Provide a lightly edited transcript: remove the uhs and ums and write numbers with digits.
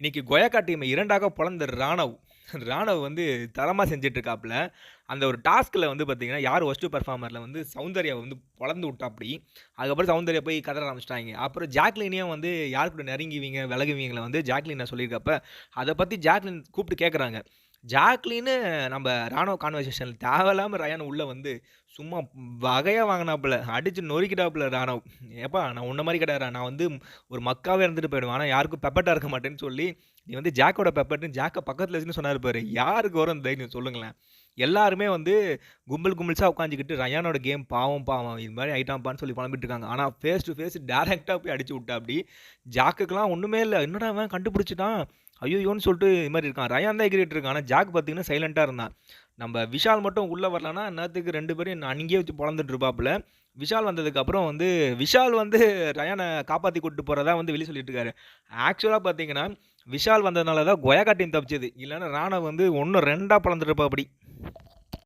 இன்னைக்கு கொயக்கா டீமை 2ஆக பொளந்த ராணவ். ராணவ் வந்து தரமா செஞ்சுட்ருக்காப்புல. அந்த ஒரு டாஸ்க்ல வந்து பார்த்தீங்கன்னா, யார் வொர்ஸ்ட் பெர்ஃபார்மர்ல வந்து சௌந்தர்யா வந்து பொளந்து விட்டாப்படி. அதுக்கப்புறம் சௌந்தர்யா போய் கதற ஆரம்பிச்சுட்டாய்ங்க. அப்புறம் ஜாக்லினையும் வந்து யார் கூட நெருங்குவீங்க, விலகுவீங்கள வந்து ஜாக்லின சொல்லியிருக்கப்ப, அத பத்தி ஜாக்லின் கூப்பிட்டு கேட்கறாங்க. ஜாக்லின்னு நம்ம ராணுவ கான்வர்சேஷன்ல தேவையில்லாம ரயான் உள்ள வந்து சும்மா வகையா வாங்குனாப்புல. அடிச்சு நொறுக்கிட்டாப்புல ராணவ். "ஏப்பா நான் உன்ன மாரி கிடையாதுடா. நான் வந்து ஒரு மக்காவே இருந்துட்டு போயிடுவேன். ஆனா யாருக்கும் பெப்பட்டா இருக்க மாட்டேன்னு" சொல்லி, நீ வந்து ஜாக்கோட பெப்பர்ன்னு ஜாக்க பக்கத்துல வச்சுன்னு சொன்னாரு பாரு. யாருக்கு வரும் அந்த தைரியம் சொல்லுங்களேன்? எல்லாருமே வந்து கும்பல் கும்பல்ஸா உட்காந்துக்கிட்டு ரயானோட கேம் பாவம் பாவம் இது மாரி ஆயிட்டான்ப்பான்னு சொல்லி புலம்பிட்டு இருக்காங்க. ஆனா ஃபேஸ் டு ஃபேஸ் டைரக்ட்டா போய் அடிச்சு விட்டாப்படி. ஜாக்குக்குலாம் ஒண்ணுமே இல்ல. என்னடா இவன் கண்டுபிடிச்சுட்டான். ஐய்யய்யோன்னு சொல்லிட்டு இது மாரி இருக்கான். ரயான் தான் எகிறிட்டு இருக்கான். ஆனா ஜாக் பார்த்தீங்கன்னா சைலன்ட்டா இருந்தான். நம்ம விஷால் மட்டும் உள்ள வரலன்னா, இந்நேரத்துக்கு 2 பேரையும் அங்கேயே வச்சு பொளந்துட்டு இருப்பாப்புல. விஷால் வந்ததுக்கு அப்புறம் வந்து விஷால் வந்து ரயான காப்பாத்தி கூட்டிட்டு போறதா வந்து வெளிய சொல்லிட்டு இருக்காரு. ஆக்சுவலா பார்த்தீங்கன்னா, விஷால் வந்ததுனால தான் கொயக்கா டீம் தப்பிச்சது. இல்லன்னா ராணவ் வந்து 1 2ஆ பொளந்துட்டு இருப்பாப்படி.